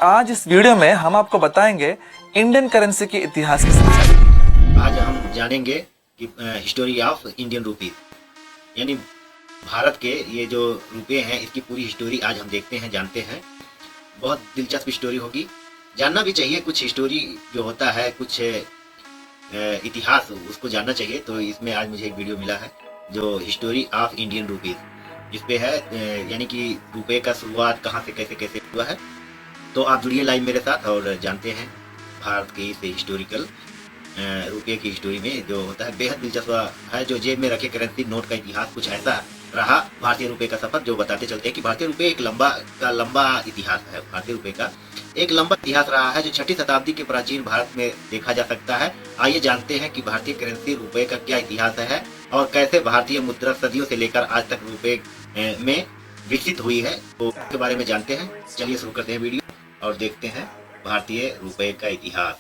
आज इस वीडियो में हम आपको बताएंगे इंडियन करेंसी के इतिहास की सच्चाई। आज हम जानेंगे कि हिस्टोरी ऑफ इंडियन रुपीज, यानी भारत के ये जो रुपए हैं इसकी पूरी हिस्टोरी आज हम देखते हैं, जानते हैं। बहुत दिलचस्प हिस्टोरी होगी, जानना भी चाहिए। कुछ हिस्टोरी जो होता है, कुछ इतिहास, उसको जानना चाहिए। तो इसमें आज मुझे एक वीडियो मिला है जो हिस्टोरी ऑफ इंडियन रुपीज, इस पे है, यानी कि रुपए का शुरुआत कहाँ से कैसे कैसे हुआ है। तो आप जुड़िए लाइव मेरे साथ और जानते हैं भारत की इस हिस्टोरिकल रुपये की हिस्टोरी में जो होता है। बेहद दिलचस्प है। जो जेब में रखे करेंसी नोट का इतिहास कुछ ऐसा रहा भारतीय रुपये का सफर, जो बताते चलते हैं कि भारतीय रुपये एक लंबा इतिहास है। भारतीय रुपये का एक लंबा इतिहास रहा है जो 6वीं शताब्दी के प्राचीन भारत में देखा जा सकता है। आइए जानते हैं कि भारतीय करेंसी रुपये का क्या इतिहास है और कैसे भारतीय मुद्रा सदियों से लेकर आज तक रुपये में विकसित हुई है। तो इसके बारे में जानते हैं। चलिए शुरू करते हैं वीडियो और देखते हैं भारतीय रुपये का इतिहास।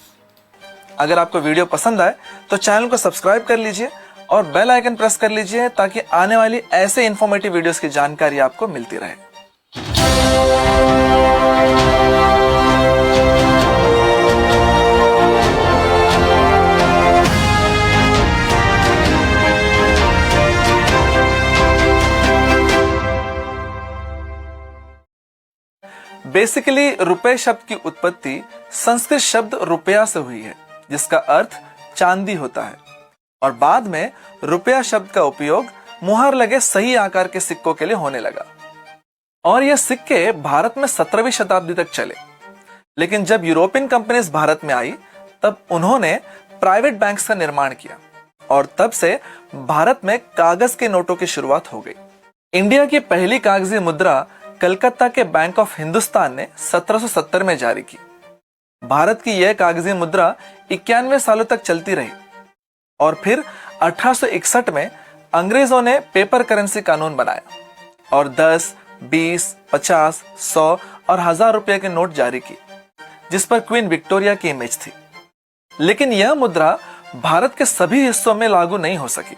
अगर आपको वीडियो पसंद आए तो चैनल को सब्सक्राइब कर लीजिए और बेल आइकन प्रेस कर लीजिए ताकि आने वाली ऐसे इन्फॉर्मेटिव वीडियोस की जानकारी आपको मिलती रहे। बेसिकली रुपए शब्द की उत्पत्ति संस्कृत शब्द रुपया से हुई है, जिसका अर्थ चांदी होता है, और बाद में रुपया शब्द का उपयोग मुहर लगे सही आकार के सिक्कों के लिए होने लगा। और यह सिक्के भारत में 17वीं शताब्दी तक चले। लेकिन जब यूरोपियन कंपनीज भारत में आई तब उन्होंने प्राइवेट बैंक्स का निर्माण किया और तब से भारत में कागज के नोटों की शुरुआत हो गई। इंडिया की पहली कागजी मुद्रा कलकत्ता के बैंक ऑफ हिंदुस्तान ने 1770 में जारी की। भारत की यह कागजी मुद्रा 91 सालों तक चलती रही और फिर 1861 में अंग्रेजों ने पेपर करेंसी कानून बनाया और 10, 20, 50, 100 और 1000 रुपए के नोट जारी की, जिस पर क्वीन विक्टोरिया की इमेज थी। लेकिन यह मुद्रा भारत के सभी हिस्सों में लागू नहीं हो सकी,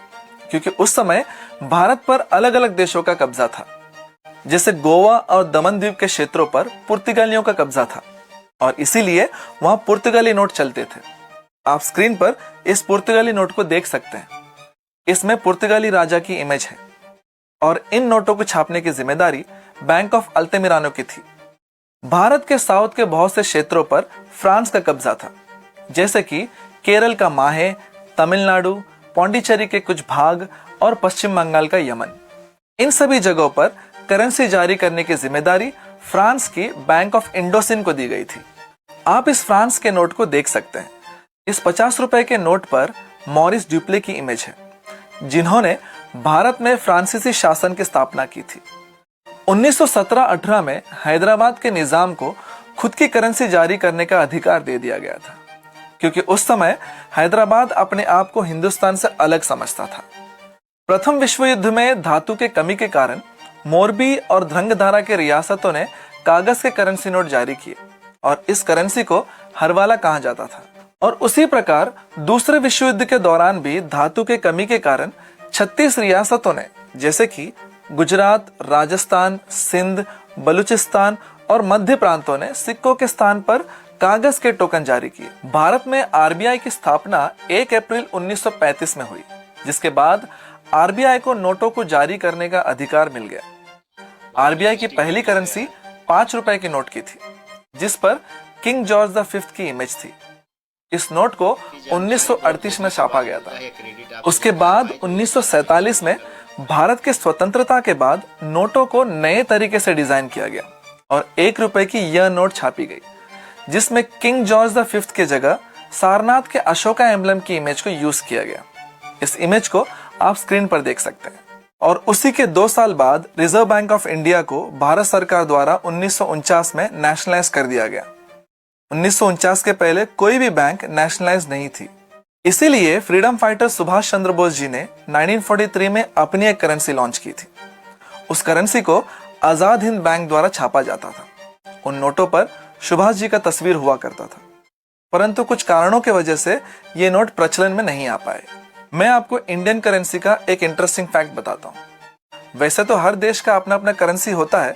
क्योंकि उस समय भारत पर अलग अलग देशों का कब्जा था। जैसे गोवा और दमन द्वीप के क्षेत्रों पर पुर्तगालियों का कब्जा था और इसीलिए वहां पुर्तगाली नोट चलते थे। आप स्क्रीन पर इस पुर्तगाली नोट को देख सकते हैं। इसमें पुर्तगाली राजा की इमेज है और इन नोटों को छापने की जिम्मेदारी बैंक ऑफ अल्तेमिरानो की थी। भारत के साउथ के बहुत से क्षेत्रों पर फ्रांस का कब्जा था, जैसे कि केरल का माहे, तमिलनाडु, पौंडीचेरी के कुछ भाग और पश्चिम बंगाल का यमन। इन सभी जगहों पर करेंसी जारी करने की जिम्मेदारी फ्रांस की बैंक ऑफ इंडोसिन को दी गई थी। आप इस फ्रांस के नोट को देख सकते हैं। इस 50 रुपए के नोट पर मॉरिस ड्यूप्ले की इमेज है, जिन्होंने भारत में फ्रांसीसी शासन की स्थापना की थी। 1917-18 में हैदराबाद के निजाम को खुद की करेंसी जारी करने का अधिकार दे दिया गया था, क्योंकि उस समय हैदराबाद अपने आप को हिंदुस्तान से अलग समझता था। प्रथम विश्व युद्ध में धातु के कमी के कारण मोरबी और ध्रंगधारा के रियासतों ने कागज के करेंसी नोट जारी किए और इस करेंसी को हरवाला कहा जाता था। और उसी प्रकार दूसरे विश्व युद्ध के दौरान भी धातु के कमी के कारण 36 रियासतों ने, जैसे कि गुजरात, राजस्थान, सिंध, बलूचिस्तान और मध्य प्रांतों ने सिक्कों के स्थान पर कागज के टोकन जारी किए। भारत में आरबीआई की स्थापना 1 अप्रैल 1935 में हुई, जिसके बाद आरबीआई को नोटों को जारी करने का अधिकार मिल गया। आरबीआई की पहली करेंसी 5 रुपए की नोट की थी, जिस पर किंग जॉर्ज V की इमेज थी। इस नोट को 1938 में छापा गया था। उसके बाद 1947 में भारत के स्वतंत्रता के बाद नोटों को नए तरीके से डिजाइन किया गया और 1 रुपए की यह नोट छापी गई, जिसमें किंग जॉर्ज V के जगह सारनाथ के अशोका एम्बलम की इमेज को यूज किया गया। इस इमेज को आप स्क्रीन पर देख सकते हैं। और उसी के 2 साल बाद रिजर्व बैंक ऑफ इंडिया को भारत सरकार द्वारा 1949 में नेशनलाइज कर दिया गया। 1949 के पहले कोई भी बैंक नेशनलाइज नहीं थी। इसीलिए फ्रीडम फाइटर सुभाष चंद्र बोस जी ने 1943 में अपनी एक करेंसी लॉन्च की थी। उस करेंसी को आजाद हिंद बैंक द्वारा छापा जाता था। उन नोटों पर सुभाष जी का तस्वीर हुआ करता था, परंतु कुछ कारणों की वजह से ये नोट प्रचलन में नहीं आ पाए। मैं आपको इंडियन करेंसी का एक इंटरेस्टिंग फैक्ट बताता हूँ। वैसे तो हर देश का अपना अपना करेंसी होता है,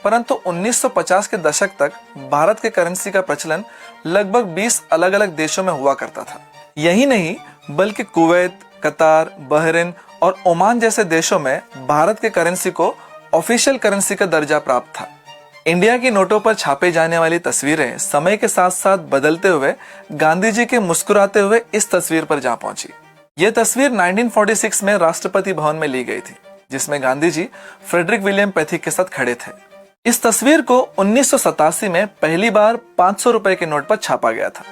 परंतु 1950 के दशक तक भारत के करेंसी का प्रचलन लगभग 20 अलग अलग देशों में हुआ करता था। यही नहीं बल्कि कुवैत, कतार, बहरीन और ओमान जैसे देशों में भारत के करेंसी को ऑफिशियल करेंसी का दर्जा प्राप्त था। इंडिया की नोटों पर छापे जाने वाली तस्वीरें समय के साथ साथ बदलते हुए गांधी जी के मुस्कुराते हुए इस तस्वीर पर जा पहुंची। यह तस्वीर 1946 में राष्ट्रपति भवन में ली गई थी, जिसमें Gandhi ji Frederick William Pethick के साथ खड़े थे। इस तस्वीर को 1987 में पहली बार 500 रुपए के नोट पर छापा गया था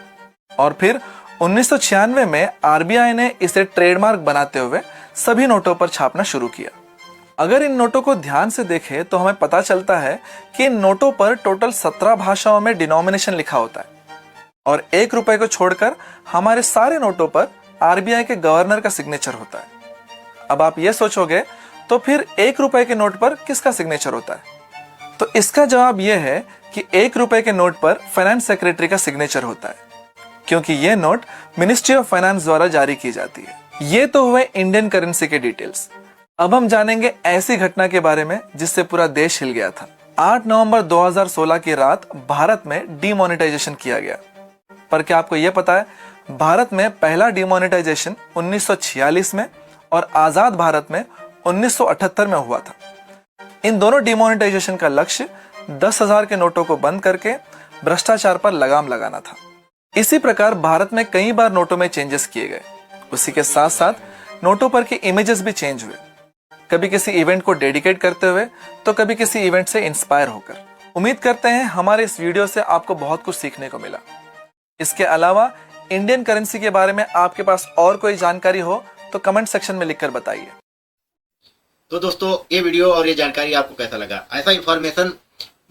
और फिर 1996 में आरबीआई ने इसे ट्रेडमार्क बनाते हुए सभी नोटों पर छापना शुरू किया। अगर इन नोटों को ध्यान से देखें तो हमें पता चलता है कि इन नोटों पर टोटल 17 भाषाओं में डिनोमिनेशन लिखा होता है और 1 रुपए को छोड़कर हमारे सारे नोटों पर आरबीआई के गवर्नर का सिग्नेचर होता है। अब आप ये सोचोगे तो फिर 1 रुपए के नोट पर किसका सिग्नेचर होता है? तो इसका जवाब यह है कि 1 रुपए के नोट पर फाइनेंस सेक्रेटरी का सिग्नेचर होता है, क्योंकि ये नोट मिनिस्ट्री ऑफ फाइनेंस द्वारा जारी की जाती है। ये तो हुए इंडियन करेंसी के डिटेल्स। अब हम जानेंगे ऐसी घटना के बारे में जिससे पूरा देश हिल गया था। 8 नवंबर 2016 की रात भारत में डीमोनेटाइजेशन किया गया। पर क्या आपको यह पता है, भारत में पहला डीमोनेटाइजेशन 1946 में और आजाद भारत में 1978 में हुआ था। इन दोनों डीमोनेटाइजेशन का लक्ष्य 10,000 के नोटों को बंद करके भ्रष्टाचार पर लगाम लगाना था। इसी प्रकार भारत में कई बार नोटों में चेंजेस किए गए। उसी के साथ साथ नोटों पर के इमेजेस भी चेंज हुए, कभी किसी इवेंट को डेडिकेट करते हुए तो कभी किसी इवेंट से इंस्पायर होकर। उम्मीद करते हैं हमारे इस वीडियो से आपको बहुत कुछ सीखने को मिला। इसके अलावा इंडियन करेंसी के बारे में आपके पास और कोई जानकारी हो तो कमेंट सेक्शन में लिखकर बताइए। तो दोस्तों, ये वीडियो और ये जानकारी आपको कैसा लगा? ऐसा इन्फॉर्मेशन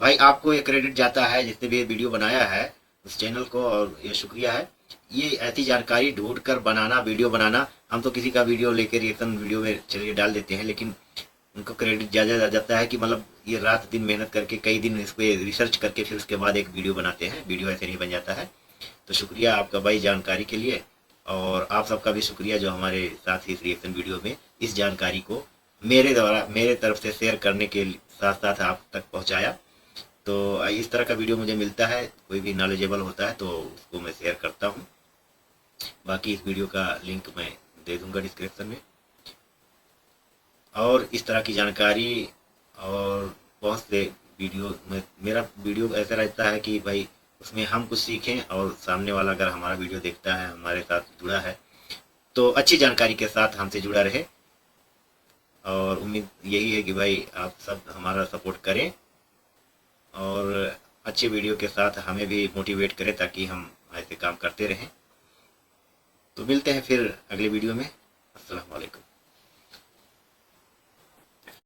भाई आपको ये क्रेडिट जाता है जिसने भी ये वीडियो बनाया है उस चैनल को, और ये शुक्रिया है। ये ऐसी जानकारी ढूंढ कर बनाना, वीडियो बनाना, हम तो किसी का वीडियो लेकर रिएक्शन वीडियो में चलिए डाल देते हैं, लेकिन उनको क्रेडिट ज़्यादा जाता है कि मतलब ये रात दिन मेहनत करके कई दिन इस पर रिसर्च करके फिर उसके बाद एक वीडियो बनाते हैं। वीडियो ऐसे नहीं बन जाता है। तो शुक्रिया आपका भाई जानकारी के लिए, और आप सबका भी शुक्रिया जो हमारे साथ इस रिएक्शन वीडियो में इस जानकारी को मेरे तरफ से शेयर करने के साथ साथ आप तक पहुँचाया। तो इस तरह का वीडियो मुझे मिलता है, कोई भी नॉलेजेबल होता है तो उसको मैं शेयर करता हूँ। बाकी इस वीडियो का लिंक मैं दे दूंगा डिस्क्रिप्शन में। और इस तरह की जानकारी और बहुत से वीडियो में, मेरा वीडियो ऐसा रहता है कि भाई उसमें हम कुछ सीखें और सामने वाला अगर हमारा वीडियो देखता है, हमारे साथ जुड़ा है, तो अच्छी जानकारी के साथ हमसे जुड़ा रहे। और उम्मीद यही है कि भाई आप सब हमारा सपोर्ट करें और अच्छे वीडियो के साथ हमें भी मोटिवेट करें ताकि हम ऐसे काम करते रहें। तो मिलते हैं फिर अगले वीडियो में। अस्सलाम वालेकुम।